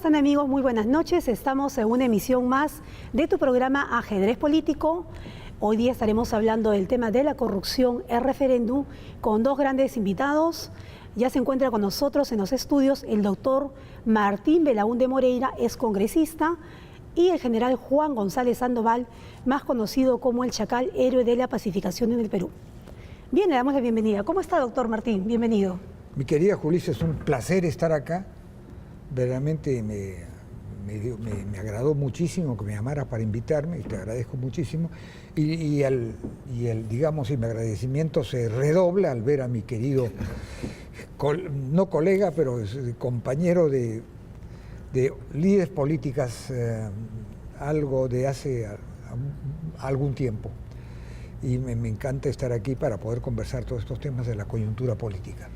están, amigos? Muy buenas noches. Estamos en una emisión más de tu programa Ajedrez Político. Hoy día estaremos hablando del tema de la corrupción, el referéndum, con dos grandes invitados. Ya se encuentra con nosotros en los estudios el doctor Martín Belaúnde Moreira, es congresista, y el general Juan González Sandoval, más conocido como el Chacal, héroe de la pacificación en el Perú. Bien, le damos la bienvenida. ¿Cómo está, doctor Martín? Bienvenido. Mi querida Julissa, es un placer estar acá. Verdaderamente me agradó muchísimo que me llamaras para invitarme y te agradezco muchísimo. Y mi agradecimiento se redobla al ver a mi querido, no colega, pero compañero de líderes políticas, algo de hace algún tiempo. Y me encanta estar aquí para poder conversar todos estos temas de la coyuntura política.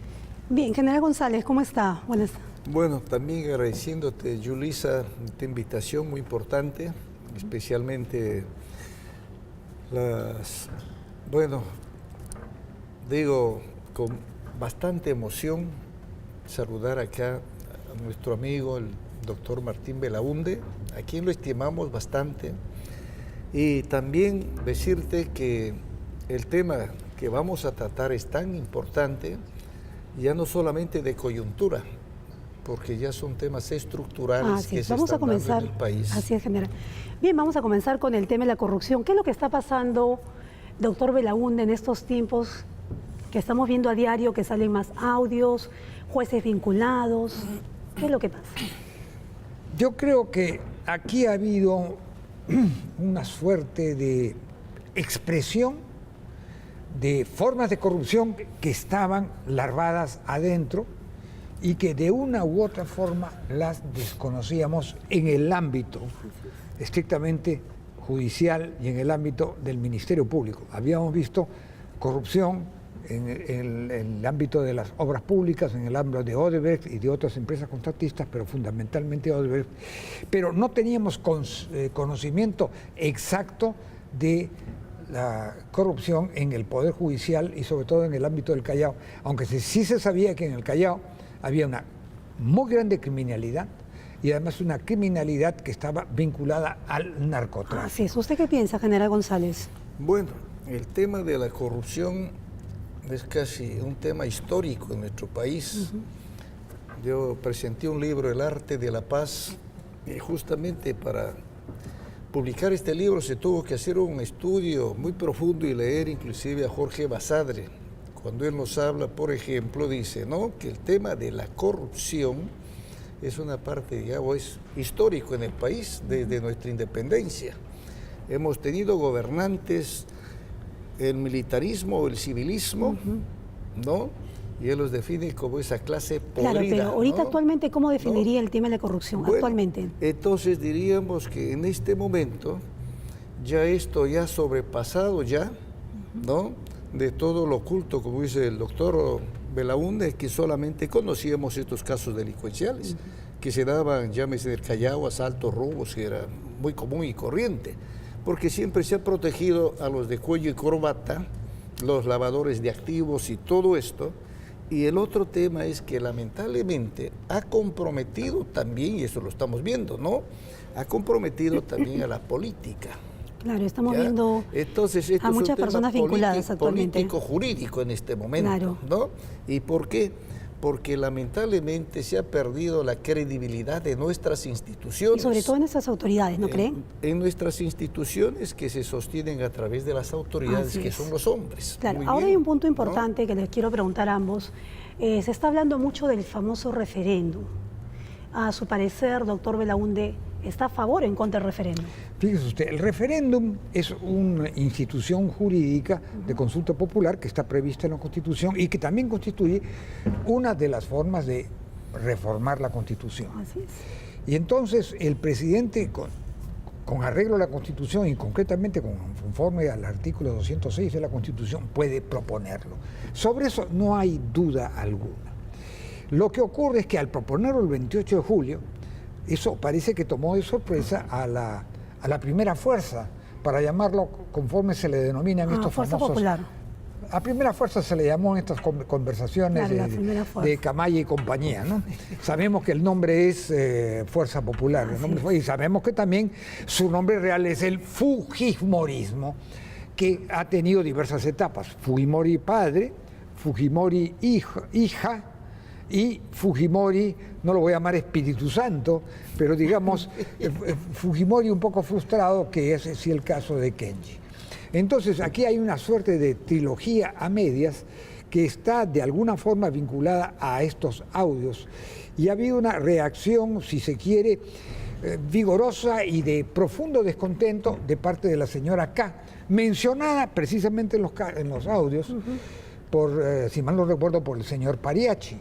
Bien, general González, ¿cómo está? Buenas tardes. Bueno, también agradeciéndote, Julissa, esta invitación muy importante, especialmente digo con bastante emoción saludar acá a nuestro amigo, el doctor Martín Belaúnde, a quien lo estimamos bastante, y también decirte que el tema que vamos a tratar es tan importante, ya no solamente de coyuntura, porque ya son temas estructurales que se están dando en el país. Así es, general. Bien, vamos a comenzar con el tema de la corrupción. ¿Qué es lo que está pasando, doctor Belaúnde, en estos tiempos que estamos viendo a diario, que salen más audios, jueces vinculados? ¿Qué es lo que pasa? Yo creo que aquí ha habido una suerte de expresión de formas de corrupción que estaban larvadas adentro y que de una u otra forma las desconocíamos en el ámbito estrictamente judicial y en el ámbito del Ministerio Público. Habíamos visto corrupción en el ámbito de las obras públicas, en el ámbito de Odebrecht y de otras empresas contratistas, pero fundamentalmente Odebrecht, pero no teníamos conocimiento exacto de la corrupción en el Poder Judicial y sobre todo en el ámbito del Callao, aunque sí se sabía que en el Callao había una muy grande criminalidad y además una criminalidad que estaba vinculada al narcotráfico. Así es. ¿Usted qué piensa, general González? Bueno, el tema de la corrupción es casi un tema histórico en nuestro país. Yo presenté un libro, El arte de la paz, y justamente para publicar este libro se tuvo que hacer un estudio muy profundo y leer inclusive a Jorge Basadre. Cuando él nos habla, por ejemplo, dice, ¿no?, que el tema de la corrupción es una parte, digamos, es histórico en el país desde nuestra independencia. Hemos tenido gobernantes, el militarismo o el civilismo, ¿no? Y él los define como esa clase podrida. Claro, pero ahorita, ¿no?, actualmente, ¿cómo definiría el tema de la corrupción? Bueno, actualmente. Entonces diríamos que en este momento ya esto ya sobrepasado ya, ¿no?, de todo lo oculto, como dice el doctor Belaúnde, que solamente conocíamos estos casos delincuenciales que se daban, llámese del Callao, asaltos, robos, que era muy común y corriente, porque siempre se ha protegido a los de cuello y corbata, los lavadores de activos y todo esto. Y el otro tema es que lamentablemente ha comprometido también, y eso lo estamos viendo, ¿no?, ha comprometido también a la política. Claro, estamos viendo entonces, a muchas personas vinculadas actualmente. Político-jurídico en este momento, claro, ¿no? ¿Y por qué? Porque lamentablemente se ha perdido la credibilidad de nuestras instituciones. Y sobre todo en nuestras autoridades, ¿no creen? En nuestras instituciones que se sostienen a través de las autoridades, que son los hombres. Claro, muy ahora bien, hay un punto importante, ¿no?, que les quiero preguntar a ambos. Se está hablando mucho del famoso referéndum. A su parecer, doctor Belaúnde, ¿está a favor o en contra del referéndum? Fíjese usted, el referéndum es una institución jurídica de consulta popular que está prevista en la Constitución y que también constituye una de las formas de reformar la Constitución. Así es. Y entonces el presidente, con arreglo a la Constitución y concretamente conforme al artículo 206 de la Constitución, puede proponerlo. Sobre eso no hay duda alguna. Lo que ocurre es que al proponerlo el 28 de julio, eso parece que tomó de sorpresa a la primera fuerza, para llamarlo conforme se le denominan estos fuerza famosos... popular. A primera fuerza se le llamó en estas conversaciones Claro, la primera fuerza. de Camaya y compañía, ¿no? Sabemos que el nombre es Fuerza Popular, el nombre y sabemos que también su nombre real es el Fujimorismo, que ha tenido diversas etapas. Fujimori padre, Fujimori hija y Fujimori, no lo voy a llamar Espíritu Santo, pero digamos Fujimori un poco frustrado, que es sí el caso de Kenji. Entonces aquí hay una suerte de trilogía a medias que está de alguna forma vinculada a estos audios y ha habido una reacción, si se quiere, vigorosa y de profundo descontento de parte de la señora K, mencionada precisamente en los audios, por, si mal no recuerdo, por el señor Pariachi,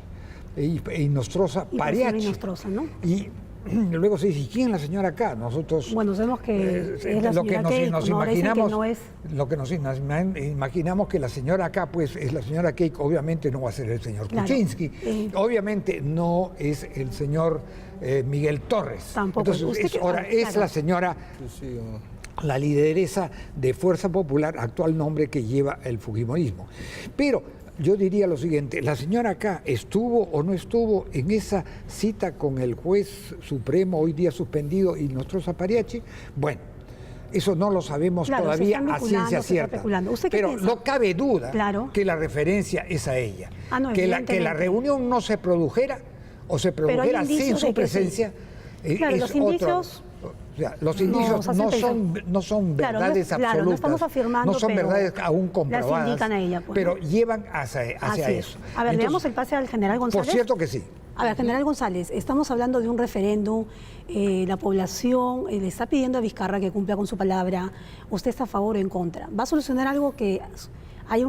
y Nostroza Pariachi. Nostroza, ¿no? Y luego se dice, ¿y quién es la señora K? Nosotros... Bueno, sabemos que es la lo que señora nos, Keiko, nos ¿no? Ahora dicen imaginamos, que no es... lo que nos imaginamos que la señora K, pues es la señora Keiko, obviamente no va a ser el señor Kuczynski, obviamente no es el señor Miguel Torres. Tampoco. Entonces, ahora es la señora... la lideresa de Fuerza Popular, actual nombre que lleva el fujimorismo. Pero yo diría lo siguiente, la señora K estuvo o no estuvo en esa cita con el juez supremo, hoy día suspendido, y Nostroza Pariachi. Bueno, eso no lo sabemos todavía a ciencia cierta. Pero no cabe duda que la referencia es a ella. Que la reunión no se produjera o se produjera sin su presencia. Claro, los indicios... O sea, los indicios no son verdades absolutas, no estamos afirmando, no son verdades aún comprobadas, las indican a ella, pues, pero llevan hacia eso. A ver, le damos el pase al general González. Por cierto que sí. A ver, general González, estamos hablando de un referéndum, la población le está pidiendo a Vizcarra que cumpla con su palabra. ¿Usted está a favor o en contra? ¿Va a solucionar algo que hay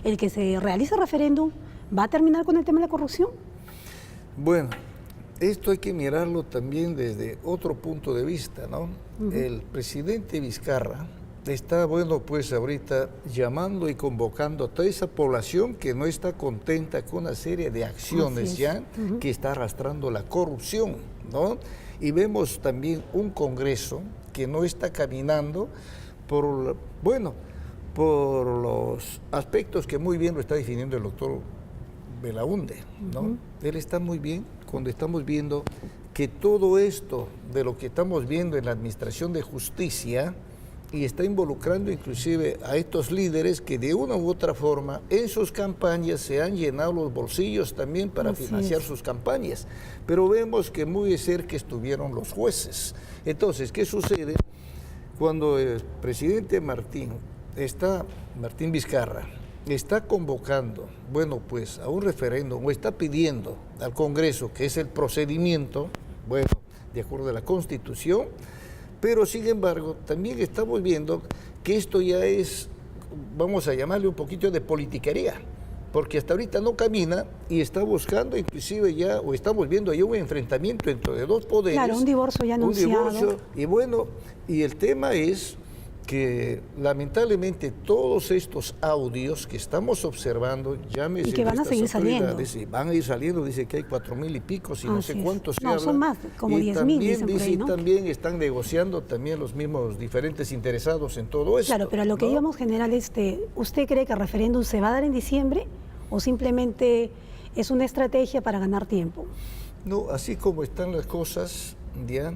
el que se realice el referéndum? ¿Va a terminar con el tema de la corrupción? Bueno, esto hay que mirarlo también desde otro punto de vista, ¿no? El presidente Vizcarra está, bueno, pues ahorita llamando y convocando a toda esa población que no está contenta con una serie de acciones ya que está arrastrando la corrupción, ¿no? Y vemos también un Congreso que no está caminando por, bueno, por los aspectos que muy bien lo está definiendo el doctor Belaúnde, ¿no? Él está muy bien cuando estamos viendo que todo esto de lo que estamos viendo en la administración de justicia y está involucrando inclusive a estos líderes que de una u otra forma en sus campañas se han llenado los bolsillos también para financiar sus campañas. Pero vemos que muy de cerca estuvieron los jueces. Entonces, ¿qué sucede? Cuando el presidente Martín Vizcarra, está convocando, bueno, pues a un referéndum o está pidiendo al Congreso, que es el procedimiento, bueno, de acuerdo a la Constitución, pero sin embargo también estamos viendo que esto ya es, vamos a llamarle un poquito de politiquería, porque hasta ahorita no camina y está buscando inclusive ya, o estamos viendo ya un enfrentamiento entre dos poderes. Claro, un divorcio ya anunciado. Un divorcio, y bueno, y el tema es que lamentablemente todos estos audios que estamos observando, llámese y que van a seguir saliendo. Van a ir saliendo, dice que hay 4,000 y pico, si no sé cuántos se hablan. Son más, como 10,000 dicen por ahí, ¿no? Y también están negociando también los mismos diferentes interesados en todo esto. Claro, pero a lo que íbamos, general, ¿usted cree que el referéndum se va a dar en diciembre o simplemente es una estrategia para ganar tiempo? No, así como están las cosas, ya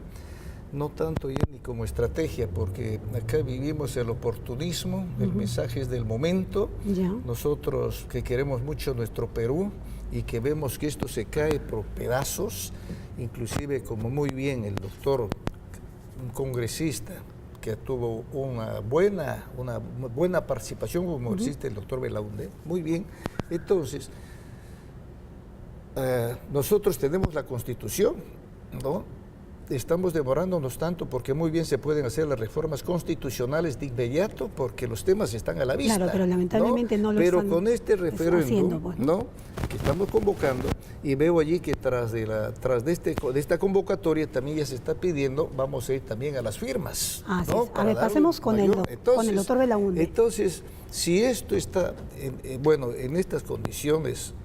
no tanto ya ni como estrategia, porque acá vivimos el oportunismo, el mensaje es del momento. Nosotros que queremos mucho nuestro Perú y que vemos que esto se cae por pedazos, inclusive como muy bien el doctor, un congresista que tuvo una buena participación, como existe el doctor Belaúnde, muy bien. Entonces, nosotros tenemos la Constitución, ¿no? Estamos demorándonos tanto porque muy bien se pueden hacer las reformas constitucionales de inmediato porque los temas están a la vista. Claro, pero lamentablemente no lo Pero están con este referéndum, haciendo, pues, ¿no? Que estamos convocando, y veo allí que tras de esta convocatoria también ya se está pidiendo, vamos a ir también a las firmas. ¿No? A ver, pasemos con el doctor Belaúnde. Entonces, si esto está, bueno, en estas condiciones,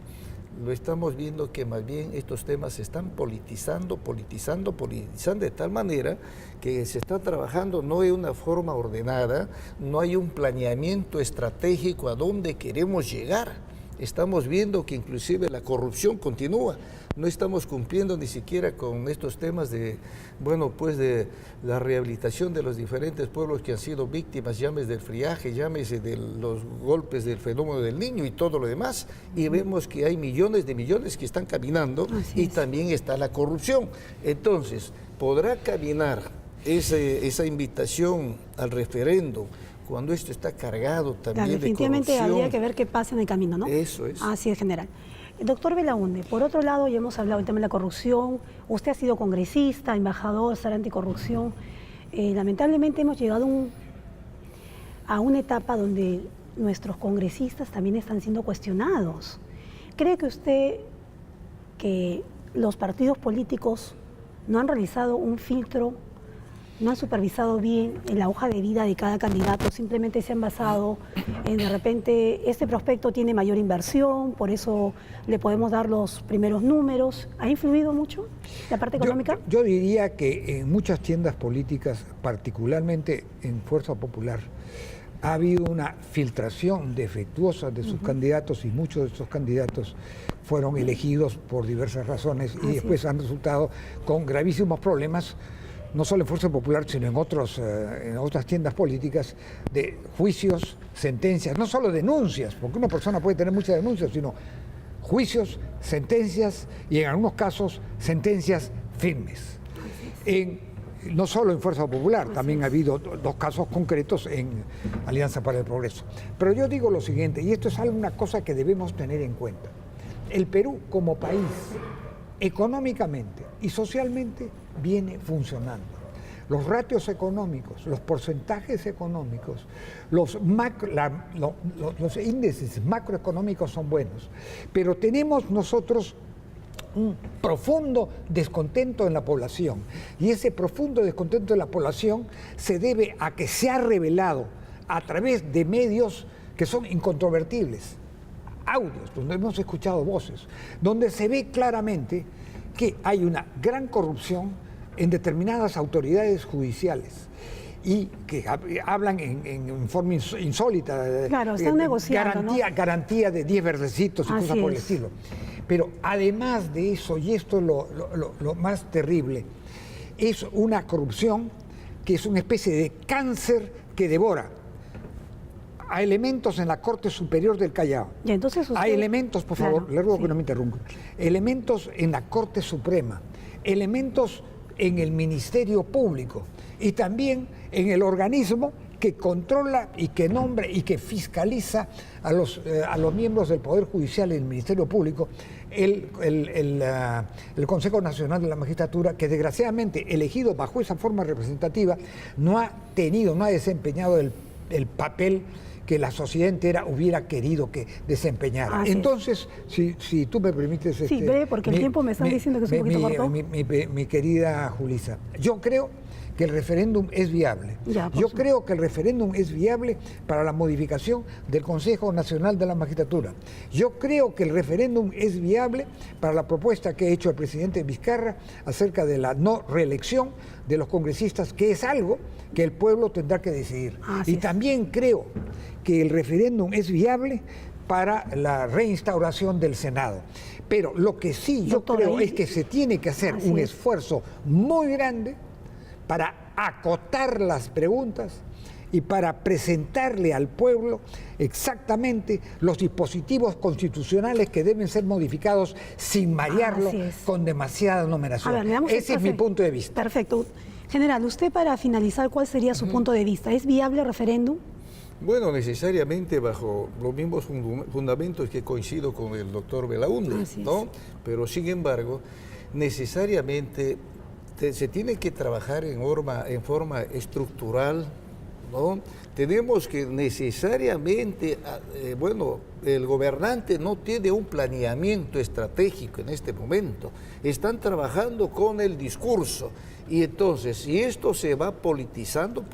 lo estamos viendo que más bien estos temas se están politizando de tal manera que se está trabajando no de una forma ordenada, no hay un planeamiento estratégico a dónde queremos llegar. Estamos viendo que inclusive la corrupción continúa. No estamos cumpliendo ni siquiera con estos temas de, bueno, pues de la rehabilitación de los diferentes pueblos que han sido víctimas, llámese del friaje, llámese de los golpes del fenómeno del Niño y todo lo demás. Y vemos que hay millones de millones que están caminando y también está la corrupción. Entonces, ¿podrá caminar esa invitación al referéndum cuando esto está cargado también de corrupción? Definitivamente habría que ver qué pasa en el camino, ¿no? Eso es. Así es, general. Doctor Belaúnde, por otro lado, ya hemos hablado del tema de la corrupción. Usted ha sido congresista, embajador, estar anticorrupción. Lamentablemente hemos llegado a una etapa donde nuestros congresistas también están siendo cuestionados. ¿Cree que usted que los partidos políticos no han realizado un filtro, no han supervisado bien en la hoja de vida de cada candidato, simplemente se han basado en de repente este prospecto tiene mayor inversión, por eso le podemos dar los primeros números? ¿Ha influido mucho la parte económica? Yo diría que en muchas tiendas políticas, particularmente en Fuerza Popular, ha habido una filtración defectuosa de sus candidatos y muchos de estos candidatos fueron elegidos por diversas razones y después han resultado con gravísimos problemas, no solo en Fuerza Popular, sino en otras tiendas políticas, de juicios, sentencias, no solo denuncias, porque una persona puede tener muchas denuncias, sino juicios, sentencias y en algunos casos sentencias firmes. No solo en Fuerza Popular, también ha habido dos casos concretos en Alianza para el Progreso. Pero yo digo lo siguiente, y esto es una cosa que debemos tener en cuenta. El Perú como país, económicamente y socialmente, viene funcionando. Los ratios económicos, los porcentajes económicos, los índices macroeconómicos son buenos, pero tenemos nosotros un profundo descontento en la población, y ese profundo descontento de la población se debe a que se ha revelado a través de medios que son incontrovertibles, audios, donde hemos escuchado voces, donde se ve claramente que hay una gran corrupción en determinadas autoridades judiciales y que hablan en forma insólita. Claro, están negociando, garantía de 10 verdecitos y cosas por el estilo. Pero además de eso, y esto es lo más terrible, es una corrupción que es una especie de cáncer que devora a elementos en la Corte Superior del Callao. Y entonces usted... Hay elementos, por favor, le ruego que no me interrumpa. Elementos en la Corte Suprema, elementos en el Ministerio Público y también en el organismo que controla y que nombra y que fiscaliza a los miembros del Poder Judicial y del Ministerio Público, el Consejo Nacional de la Magistratura, que desgraciadamente, elegido bajo esa forma representativa, no ha desempeñado el papel que la sociedad entera hubiera querido que desempeñara. Entonces, si tú me permites... Sí, breve, porque el tiempo me están diciendo que es un poquito corto. Mi querida Julissa, yo creo que el referéndum es viable. Yo creo que el referéndum es viable para la modificación del Consejo Nacional de la Magistratura. Yo creo que el referéndum es viable para la propuesta que ha hecho el presidente Vizcarra acerca de la no reelección de los congresistas, que es algo que el pueblo tendrá que decidir. Y también creo que el referéndum es viable para la reinstauración del Senado. Pero lo que sí yo creo es que se tiene que hacer un esfuerzo muy grande para acotar las preguntas y para presentarle al pueblo exactamente los dispositivos constitucionales que deben ser modificados sin marearlo con demasiada numeración. Ese es mi punto de vista. Perfecto. General, usted, para finalizar, ¿cuál sería su punto de vista? ¿Es viable el referéndum? Bueno, necesariamente bajo los mismos fundamentos que coincido con el doctor Belaúnde, ¿no? Pero sin embargo, necesariamente se tiene que trabajar en forma estructural, ¿no? Tenemos que necesariamente, el gobernante no tiene un planeamiento estratégico en este momento. Están trabajando con el discurso. Y entonces, si esto se va politizando,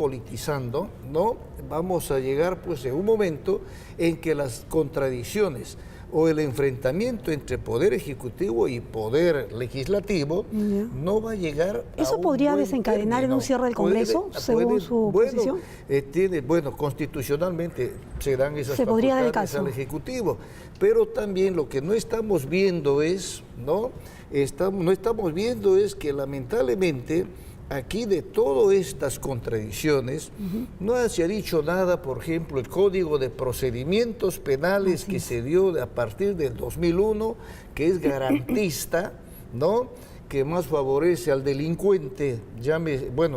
¿no? Vamos a llegar pues en un momento en que las contradicciones o el enfrentamiento entre poder ejecutivo y poder legislativo no va a llegar a ¿Eso podría desencadenar en un cierre del Congreso, según su posición? Constitucionalmente se dan esas Se podría dar el facultades caso al Ejecutivo, pero también lo que no estamos viendo es, no estamos viendo es que lamentablemente aquí de todas estas contradicciones no se ha dicho nada, por ejemplo, el Código de Procedimientos Penales que se dio a partir del 2001, que es garantista, ¿no?, que más favorece al delincuente,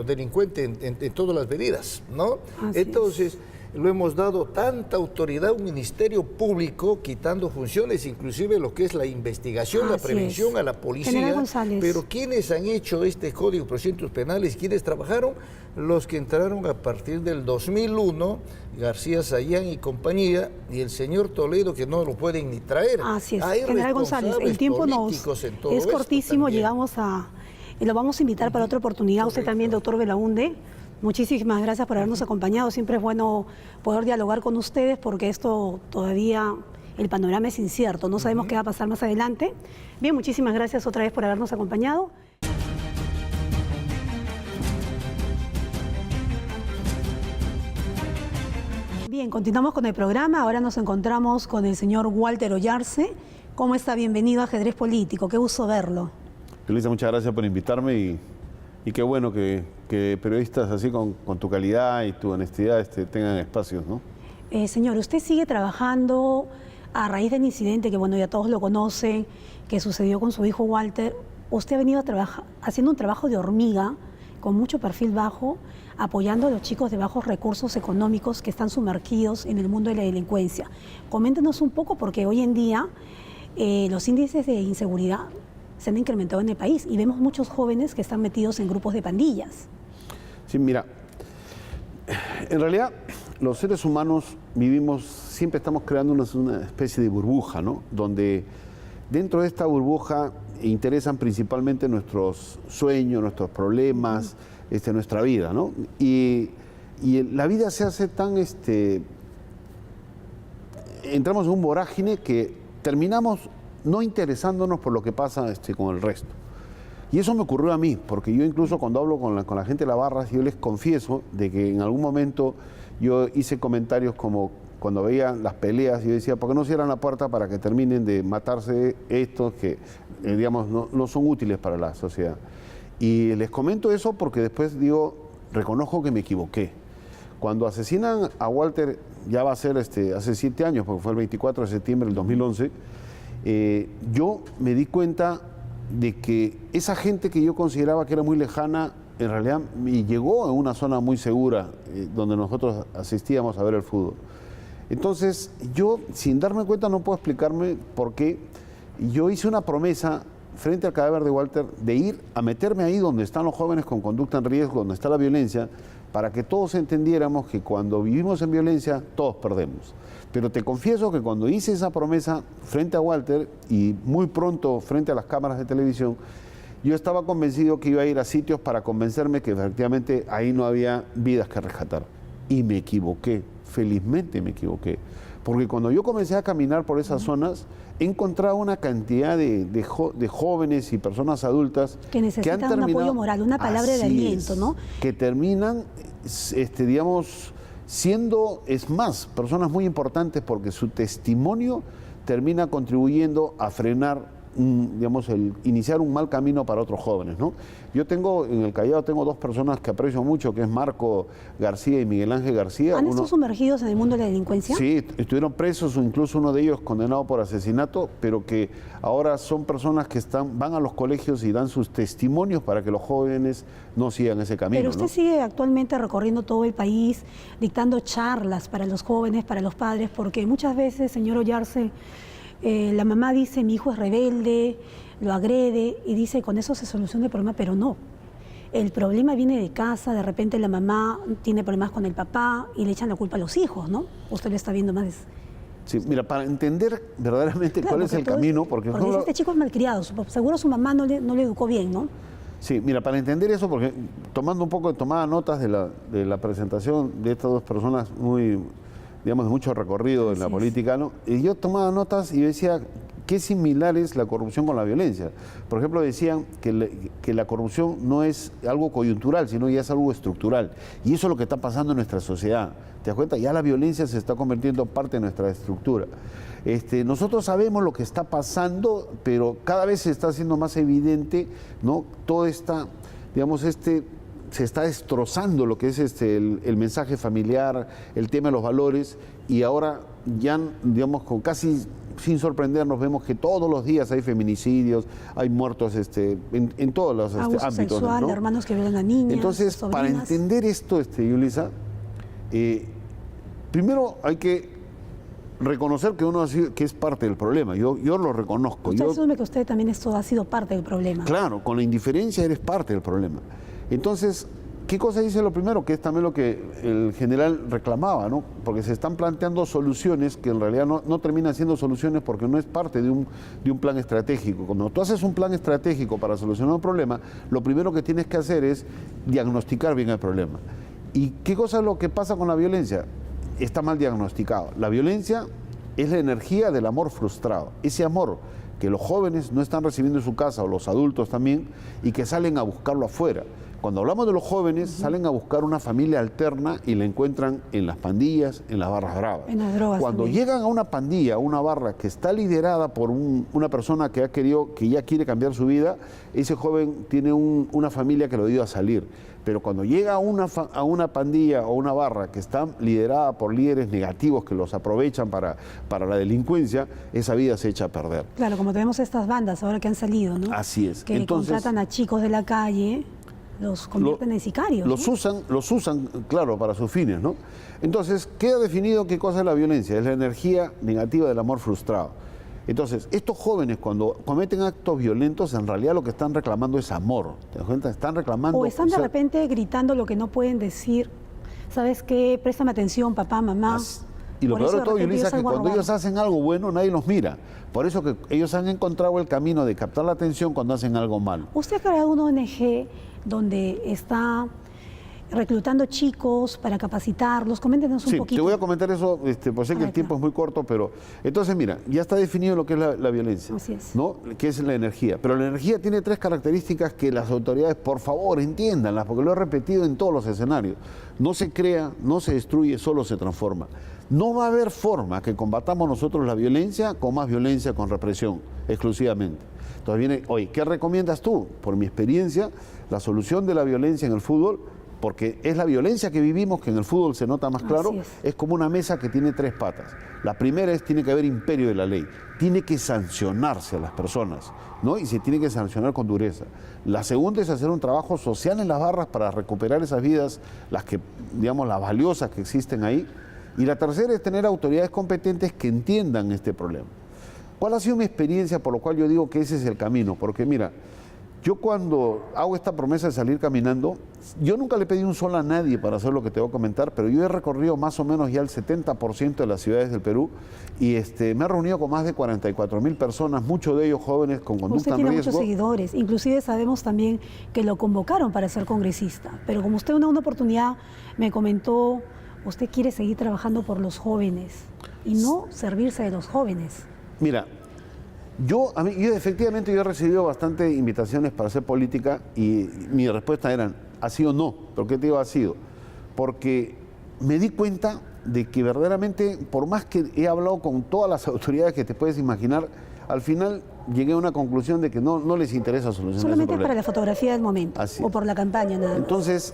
delincuente en todas las medidas, ¿no? Entonces, lo hemos dado tanta autoridad a un ministerio público, quitando funciones, inclusive lo que es la investigación, la prevención a la policía. Pero ¿quiénes han hecho este Código de Procedimientos Penales? ¿Quiénes trabajaron? Los que entraron a partir del 2001, García Sayán y compañía, y el señor Toledo, que no lo pueden ni traer. Así es, Hay general González, el tiempo es cortísimo, llegamos y lo vamos a invitar para otra oportunidad. Usted también, doctor Belaunde. Muchísimas gracias por habernos acompañado. Siempre es bueno poder dialogar con ustedes porque esto todavía, el panorama es incierto. No sabemos qué va a pasar más adelante. Bien, muchísimas gracias otra vez por habernos acompañado. Bien, continuamos con el programa. Ahora nos encontramos con el señor Walter Ollarse. ¿Cómo está? Bienvenido a Ajedrez Político. Qué gusto verlo. Luisa, muchas gracias por invitarme y qué bueno que periodistas así con tu calidad y tu honestidad tengan espacios, ¿no? Señor, usted sigue trabajando a raíz del incidente que, bueno, ya todos lo conocen, que sucedió con su hijo Walter. Usted ha venido haciendo un trabajo de hormiga con mucho perfil bajo, apoyando a los chicos de bajos recursos económicos que están sumergidos en el mundo de la delincuencia. Coméntenos un poco, porque hoy en día los índices de inseguridad se han incrementado en el país y vemos muchos jóvenes que están metidos en grupos de pandillas. Sí, mira, en realidad los seres humanos siempre estamos creando una especie de burbuja, ¿no? Donde dentro de esta burbuja interesan principalmente nuestros sueños, nuestros problemas, nuestra vida, ¿no? Y la vida se hace tan, entramos en un vorágine que terminamos no interesándonos por lo que pasa con el resto. Y eso me ocurrió a mí, porque yo incluso cuando hablo con la gente de la barra, yo les confieso de que en algún momento yo hice comentarios como cuando veía las peleas, yo decía, ¿por qué no cierran la puerta para que terminen de matarse estos que, digamos, no son útiles para la sociedad? Y les comento eso porque después reconozco que me equivoqué. Cuando asesinan a Walter, ya va a ser hace 7 años, porque fue el 24 de septiembre del 2011, yo me di cuenta de que esa gente que yo consideraba que era muy lejana, en realidad me llegó a una zona muy segura, donde nosotros asistíamos a ver el fútbol. Entonces, yo, sin darme cuenta, no puedo explicarme por qué yo hice una promesa frente al cadáver de Walter de ir a meterme ahí donde están los jóvenes con conducta en riesgo, donde está la violencia, para que todos entendiéramos que cuando vivimos en violencia, todos perdemos. Pero te confieso que cuando hice esa promesa frente a Walter y muy pronto frente a las cámaras de televisión, yo estaba convencido que iba a ir a sitios para convencerme que efectivamente ahí no había vidas que rescatar. Y me equivoqué, felizmente me equivoqué. Porque cuando yo comencé a caminar por esas zonas, he encontrado una cantidad de jóvenes y personas adultas que necesitan un apoyo moral, una palabra de aliento, ¿no? Que terminan, digamos, siendo, es más, personas muy importantes porque su testimonio termina contribuyendo a frenar, digamos, iniciar un mal camino para otros jóvenes, ¿no? Yo en el Callao tengo 2 personas que aprecio mucho, que es Marco García y Miguel Ángel García. ¿Han estado sumergidos en el mundo de la delincuencia? Sí, estuvieron presos, incluso uno de ellos condenado por asesinato, pero que ahora son personas que van a los colegios y dan sus testimonios para que los jóvenes no sigan ese camino. Pero usted sigue actualmente recorriendo todo el país, dictando charlas para los jóvenes, para los padres, porque muchas veces, señor Ollarse, la mamá dice, mi hijo es rebelde, lo agrede, y dice, con eso se soluciona el problema, pero no. El problema viene de casa, de repente la mamá tiene problemas con el papá y le echan la culpa a los hijos, ¿no? Usted lo está viendo más. Sí, mira, para entender verdaderamente cuál es el camino, porque este chico es malcriado, seguro su mamá no le educó bien, ¿no? Sí, mira, para entender eso, porque tomaba notas de la presentación de estas 2 personas muy digamos, de mucho recorrido en la política, ¿no? Y yo tomaba notas y decía, qué similar es la corrupción con la violencia. Por ejemplo, decían que la corrupción no es algo coyuntural, sino ya es algo estructural. Y eso es lo que está pasando en nuestra sociedad. ¿Te das cuenta? Ya la violencia se está convirtiendo en parte de nuestra estructura. Nosotros sabemos lo que está pasando, pero cada vez se está haciendo más evidente, ¿no? Todo esta, digamos, se está destrozando lo que es el mensaje familiar, el tema de los valores, y ahora ya, digamos, con casi sin sorprendernos, vemos que todos los días hay feminicidios, hay muertos en todos los abuso ámbitos, sexual, ¿no? Hermanos que violan a niñas, Entonces, sobrinas. para entender esto, Yulisa, primero hay que reconocer que uno que es parte del problema. Yo lo reconozco. Usted asume que usted también ha sido parte del problema. Claro, con la indiferencia eres parte del problema. Entonces, ¿qué cosa dice lo primero? Que es también lo que el general reclamaba, ¿no? Porque se están planteando soluciones que en realidad no terminan siendo soluciones porque no es parte de un plan estratégico. Cuando tú haces un plan estratégico para solucionar un problema, lo primero que tienes que hacer es diagnosticar bien el problema. ¿Y qué cosa es lo que pasa con la violencia? Está mal diagnosticado. La violencia es la energía del amor frustrado. Ese amor que los jóvenes no están recibiendo en su casa, o los adultos también, y que salen a buscarlo afuera. Cuando hablamos de los jóvenes, salen a buscar una familia alterna y la encuentran en las pandillas, en las barras bravas. En las drogas Cuando también. llegan a una pandilla, a una barra que está liderada por una persona que ya quiere cambiar su vida, ese joven tiene una familia que lo ayuda a salir. Pero cuando llega a una pandilla o una barra que está liderada por líderes negativos que los aprovechan para la delincuencia, esa vida se echa a perder. Claro, como tenemos estas bandas ahora que han salido, ¿no? Así es. Que Entonces, contratan a chicos de la calle, los convierten en sicarios. Los usan, claro, para sus fines, ¿no? Entonces, queda definido qué cosa es la violencia. Es la energía negativa del amor frustrado. Entonces, estos jóvenes cuando cometen actos violentos, en realidad lo que están reclamando es amor. ¿Te das cuenta? Están reclamando... O están de repente gritando lo que no pueden decir. ¿Sabes qué? Préstame atención, papá, mamá. Y lo Por peor eso de todo, repente Yulisa, yo es que salgo a cuando robar. ellos hacen algo bueno, nadie los mira. Por eso que ellos han encontrado el camino de captar la atención cuando hacen algo malo. Usted ha creado una ONG donde está reclutando chicos para capacitarlos. Coméntenos un Sí, poquito. te voy a comentar eso, pues sé que el tiempo es muy corto, pero entonces mira, ya está definido lo que es la violencia, Así es. ¿no? Que es la energía. Pero la energía tiene 3 características que las autoridades, por favor, entiéndanlas, porque lo he repetido en todos los escenarios. No se crea, no se destruye, solo se transforma. No va a haber forma que combatamos nosotros la violencia con más violencia, con represión, exclusivamente. Entonces viene, oye, ¿qué recomiendas tú? Por mi experiencia, la solución de la violencia en el fútbol, porque es la violencia que vivimos, que en el fútbol se nota más claro, es como una mesa que tiene 3 patas. La primera es, tiene que haber imperio de la ley, tiene que sancionarse a las personas, ¿no? Y se tiene que sancionar con dureza. La segunda es hacer un trabajo social en las barras para recuperar esas vidas, las que, digamos, las valiosas que existen ahí. Y la tercera es tener autoridades competentes que entiendan este problema. ¿Cuál ha sido mi experiencia por lo cual yo digo que ese es el camino? Porque mira, yo cuando hago esta promesa de salir caminando, yo nunca le pedí un sol a nadie para hacer lo que te voy a comentar, pero yo he recorrido más o menos ya el 70% de las ciudades del Perú y me he reunido con más de 44.000 personas, muchos de ellos jóvenes con conducta Usted en tiene riesgo. muchos seguidores, inclusive sabemos también que lo convocaron para ser congresista, pero como usted en una oportunidad me comentó, usted quiere seguir trabajando por los jóvenes y no servirse de los jóvenes. Mira, yo efectivamente he recibido bastantes invitaciones para hacer política y mi respuesta eran, ha sido no. ¿Por qué te digo ha sido? Porque me di cuenta de que verdaderamente, por más que he hablado con todas las autoridades que te puedes imaginar, al final llegué a una conclusión de que no les interesa solucionar Solamente ese es para problema. la fotografía del momento Así o es. por la campaña nada más. Entonces,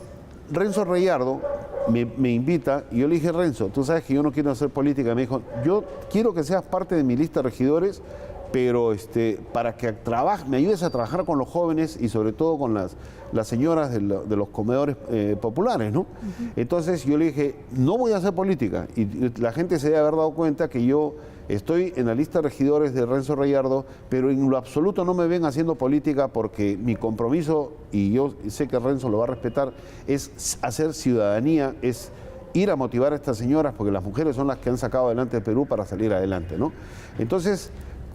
Renzo Reyardo me invita y yo le dije, Renzo, tú sabes que yo no quiero hacer política. Me dijo, yo quiero que seas parte de mi lista de regidores, pero para que me ayudes a trabajar con los jóvenes y sobre todo con las señoras de los comedores populares, ¿no? Entonces yo le dije, no voy a hacer política. Y la gente se debe haber dado cuenta que yo estoy en la lista de regidores de Renzo Reyardo, pero en lo absoluto no me ven haciendo política porque mi compromiso, y yo sé que Renzo lo va a respetar, es hacer ciudadanía, es ir a motivar a estas señoras, porque las mujeres son las que han sacado adelante el Perú para salir adelante, ¿no? Entonces,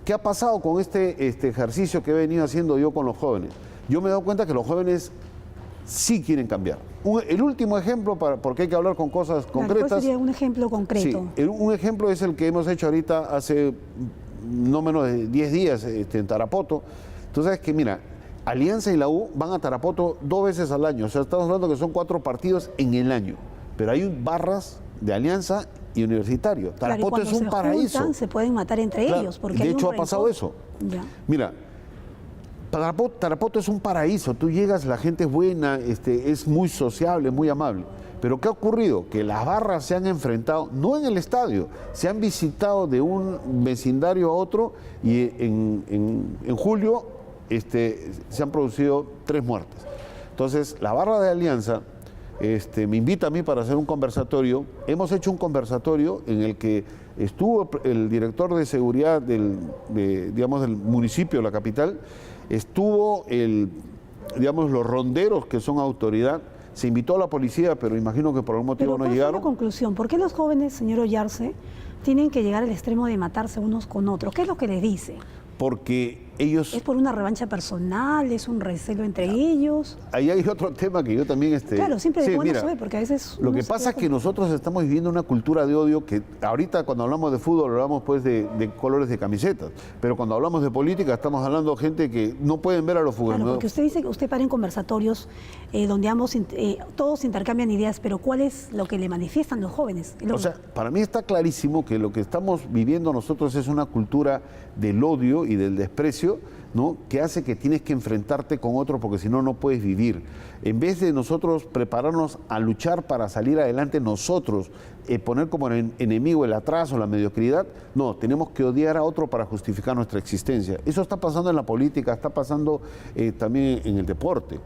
¿qué ha pasado con este ejercicio que he venido haciendo yo con los jóvenes? Yo me he dado cuenta que los jóvenes sí quieren cambiar. El último ejemplo, porque hay que hablar con cosas concretas. ¿Cuál sería un ejemplo concreto? Sí, un ejemplo es el que hemos hecho ahorita hace no menos de 10 días en Tarapoto. Tú sabes que, mira, Alianza y la U van a Tarapoto 2 veces al año. O sea, estamos hablando que son 4 partidos en el año. Pero hay barras de Alianza y Universitario. Tarapoto claro, es un paraíso. Juntan, se pueden matar entre ellos. Porque de hay hecho, un ha pasado rencor. eso. Ya. Mira, Tarapoto es un paraíso. Tú llegas, la gente es buena, es muy sociable, muy amable. Pero ¿qué ha ocurrido? Que las barras se han enfrentado, no en el estadio, se han visitado de un vecindario a otro y en julio se han producido 3 muertes. Entonces, la barra de Alianza me invita a mí para hacer un conversatorio. Hemos hecho un conversatorio en el que estuvo el director de seguridad del municipio, la capital, estuvo los ronderos que son autoridad. Se invitó a la policía, pero imagino que por algún motivo no llegaron. ¿Cuál fue la conclusión? ¿Por qué los jóvenes, señor Ollarse, tienen que llegar al extremo de matarse unos con otros? ¿Qué es lo que les dice? Porque ellos... ¿Es por una revancha personal? ¿Es un recelo entre ellos? Ahí hay otro tema que yo también... Claro, siempre de bueno saber, porque a veces... Lo que pasa es que nosotros estamos viviendo una cultura de odio que ahorita cuando hablamos de fútbol hablamos pues de colores de camisetas, pero cuando hablamos de política estamos hablando de gente que no pueden ver a los futbolistas. Claro, porque usted dice que usted para en conversatorios donde todos intercambian ideas, pero ¿cuál es lo que le manifiestan los jóvenes? O sea, para mí está clarísimo que lo que estamos viviendo nosotros es una cultura del odio y del desprecio, ¿no? Que hace que tienes que enfrentarte con otro porque si no, no puedes vivir. En vez de nosotros prepararnos a luchar para salir adelante nosotros, poner como enemigo el atraso, la mediocridad, no, tenemos que odiar a otro para justificar nuestra existencia. Eso está pasando en la política, está pasando también en el deporte.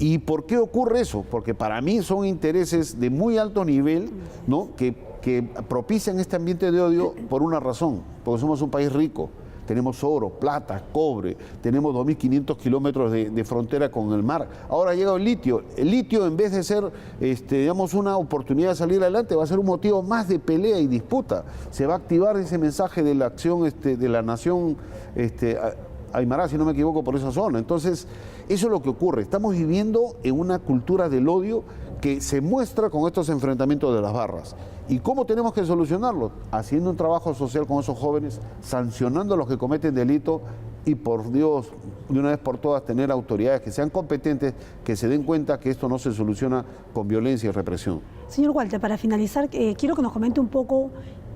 ¿Y por qué ocurre eso? Porque para mí son intereses de muy alto nivel, ¿no? que propician este ambiente de odio por una razón, porque somos un país rico. Tenemos oro, plata, cobre, tenemos 2.500 kilómetros de frontera con el mar. Ahora llega el litio. El litio, en vez de ser una oportunidad de salir adelante, va a ser un motivo más de pelea y disputa. Se va a activar ese mensaje de la acción de la nación Aymara, si no me equivoco, por esa zona. Entonces, eso es lo que ocurre. Estamos viviendo en una cultura del odio que se muestra con estos enfrentamientos de las barras. ¿Y cómo tenemos que solucionarlo? Haciendo un trabajo social con esos jóvenes, sancionando a los que cometen delito y, por Dios, de una vez por todas, tener autoridades que sean competentes, que se den cuenta que esto no se soluciona con violencia y represión. Señor Walter, para finalizar, quiero que nos comente un poco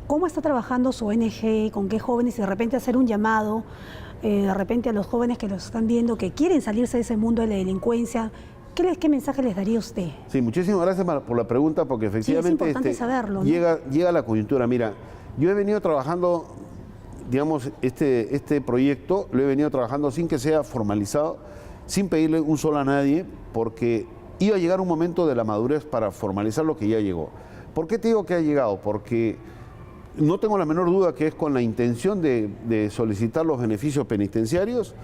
cómo está trabajando su ONG, con qué jóvenes, y de repente hacer un llamado, de repente a los jóvenes que los están viendo, que quieren salirse de ese mundo de la delincuencia. ¿Qué mensaje les daría usted? Sí, muchísimas gracias por la pregunta, porque efectivamente sí, es importante saberlo, ¿no? llega la coyuntura. Mira, yo he venido trabajando, digamos, este proyecto, lo he venido trabajando sin que sea formalizado, sin pedirle un solo a nadie, porque iba a llegar un momento de la madurez para formalizar lo que ya llegó. ¿Por qué te digo que ha llegado? Porque no tengo la menor duda que es con la intención de solicitar los beneficios penitenciarios.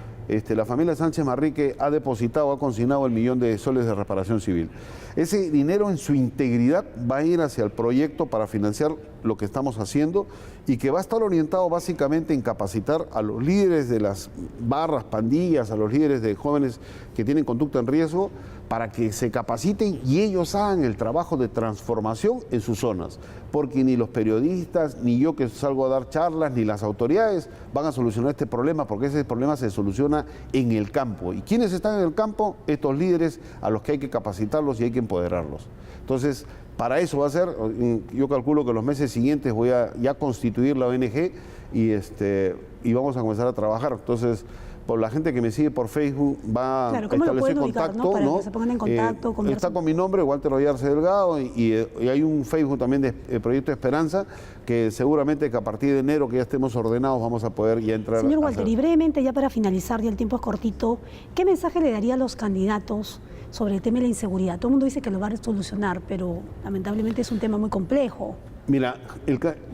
La familia Sánchez Marrique ha depositado, ha consignado el $1.000.000 de soles de reparación civil. Ese dinero en su integridad va a ir hacia el proyecto para financiar lo que estamos haciendo y que va a estar orientado básicamente en capacitar a los líderes de las barras, pandillas, a los líderes de jóvenes que tienen conducta en riesgo para que se capaciten y ellos hagan el trabajo de transformación en sus zonas. Porque ni los periodistas, ni yo que salgo a dar charlas, ni las autoridades van a solucionar este problema, porque ese problema se soluciona en el campo. ¿Y quiénes están en el campo? Estos líderes a los que hay que capacitarlos y hay que empoderarlos. Entonces, para eso va a ser, yo calculo que los meses siguientes voy a ya constituir la ONG y vamos a comenzar a trabajar. Entonces, por la gente que me sigue por Facebook va a establecer contacto, ¿no? Para que se pongan en contacto, está con mi nombre, Walter Ollarse Delgado, y hay un Facebook también de Proyecto Esperanza, que seguramente que a partir de enero, que ya estemos ordenados, vamos a poder ya entrar. Señor Walter, y brevemente, ya para finalizar, ya el tiempo es cortito, ¿qué mensaje le daría a los candidatos sobre el tema de la inseguridad? Todo el mundo dice que lo va a solucionar, pero lamentablemente es un tema muy complejo. Mira,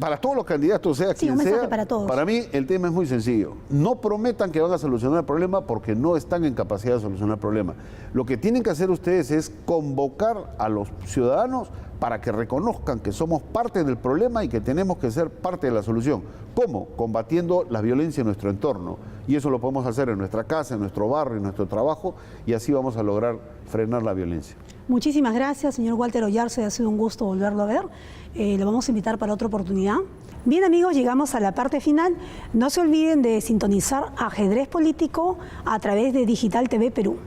para todos los candidatos, sea Sí, quien un mensaje sea, para todos. mí el tema es muy sencillo. No prometan que van a solucionar el problema porque no están en capacidad de solucionar el problema. Lo que tienen que hacer ustedes es convocar a los ciudadanos para que reconozcan que somos parte del problema y que tenemos que ser parte de la solución. ¿Cómo? Combatiendo la violencia en nuestro entorno. Y eso lo podemos hacer en nuestra casa, en nuestro barrio, en nuestro trabajo, y así vamos a lograr frenar la violencia. Muchísimas gracias, señor Walter Oyarze, ha sido un gusto volverlo a ver. Lo vamos a invitar para otra oportunidad. Bien, amigos, llegamos a la parte final. No se olviden de sintonizar Ajedrez Político a través de Digital TV Perú.